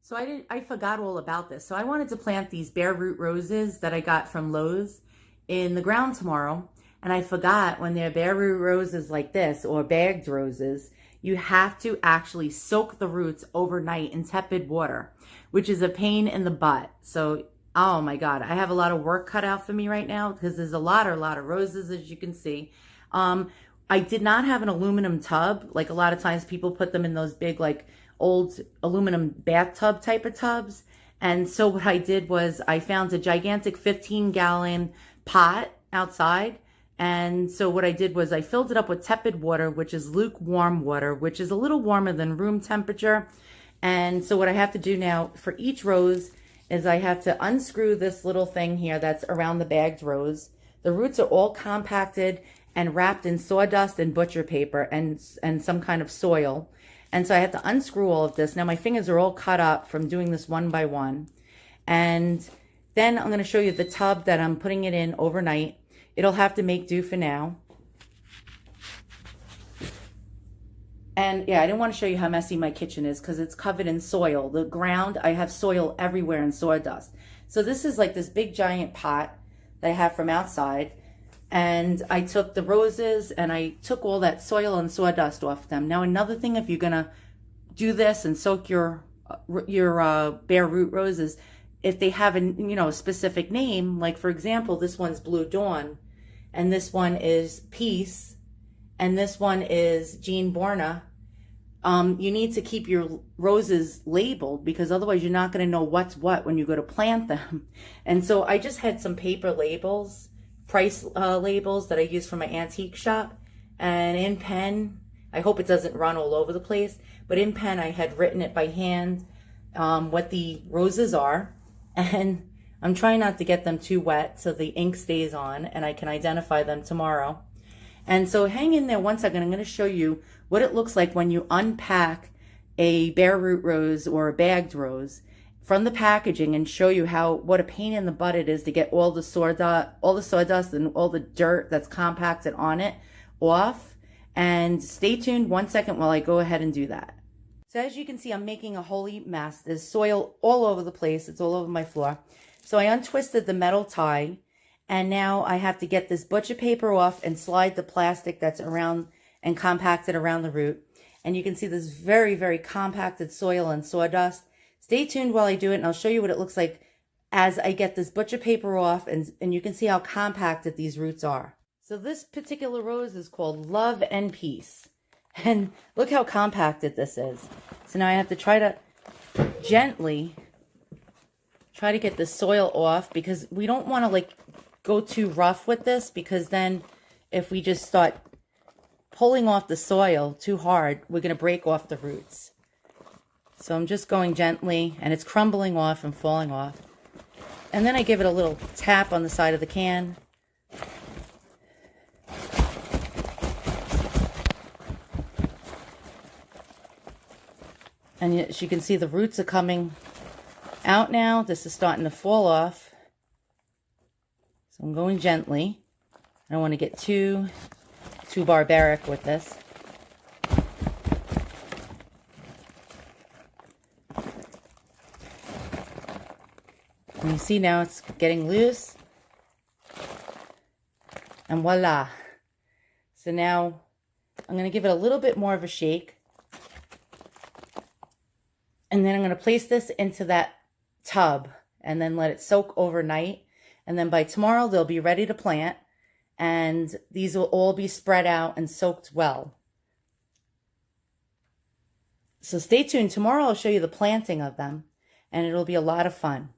So I forgot all about this. So I wanted to plant these bare root roses that I got from Lowe's in the ground tomorrow. And I forgot when they're bare root roses like this or bagged roses, you have to actually soak the roots overnight in tepid water, which is a pain in the butt. So, oh my God, I have a lot of work cut out for me right now because there's a lot of roses, as you can see. I did not have an aluminum tub. Like a lot of times people put them in those big, like old aluminum bathtub type of tubs. And so what I did was I found a gigantic 15-gallon pot outside. And so what I did was I filled it up with tepid water, which is lukewarm water, which is a little warmer than room temperature. And so what I have to do now for each rose is I have to unscrew this little thing here that's around the bagged rose. The roots are all compacted and wrapped in sawdust and butcher paper and some kind of soil. And so I have to unscrew all of this. Now my fingers are all cut up from doing this one by one. And then I'm going to show you the tub that I'm putting it in overnight. It'll have to make do for now. And yeah, I didn't want to show you how messy my kitchen is because it's covered in soil. The ground, I have soil everywhere and sawdust. So this is like this big giant pot that I have from outside. And I took the roses and I took all that soil and sawdust off them. Now another thing, if you're gonna do this and soak your bare root roses, if they have a specific name, like for example, this one's Blue Dawn, and this one is Peace, and this one is Jean Borna. You need to keep your roses labeled because otherwise you're not going to know what's what when you go to plant them. And so I just had some paper labels, price labels that I use from my antique shop, and in pen, I hope it doesn't run all over the place, but in pen I had written it by hand what the roses are, and I'm trying not to get them too wet so the ink stays on and I can identify them tomorrow. And so hang in there one second. I'm going to show you what it looks like when you unpack a bare root rose or a bagged rose from the packaging and show you what a pain in the butt it is to get all the sawdust and all the dirt that's compacted on it off. And stay tuned one second while I go ahead and do that. So as you can see, I'm making a holy mess. There's soil all over the place. It's all over my floor. So I untwisted the metal tie, and now I have to get this butcher paper off and slide the plastic that's around and compacted around the root. And you can see this very, very compacted soil and sawdust. Stay tuned while I do it, and I'll show you what it looks like as I get this butcher paper off, and you can see how compacted these roots are. So this particular rose is called Love and Peace. And look how compacted this is. So now I have to try to gently get the soil off because we don't want to go too rough with this, because then if we just start pulling off the soil too hard, we're going to break off the roots. So I'm just going gently, and it's crumbling off and falling off. And then I give it a little tap on the side of the can. And as you can see, the roots are coming out now. This is starting to fall off. So I'm going gently. I don't want to get too barbaric with this. And you see now it's getting loose. And voila. So now I'm going to give it a little bit more of a shake. And then I'm going to place this into that tub and then let it soak overnight. And then by tomorrow, they'll be ready to plant. And these will all be spread out and soaked well. So stay tuned. Tomorrow I'll show you the planting of them. And it'll be a lot of fun.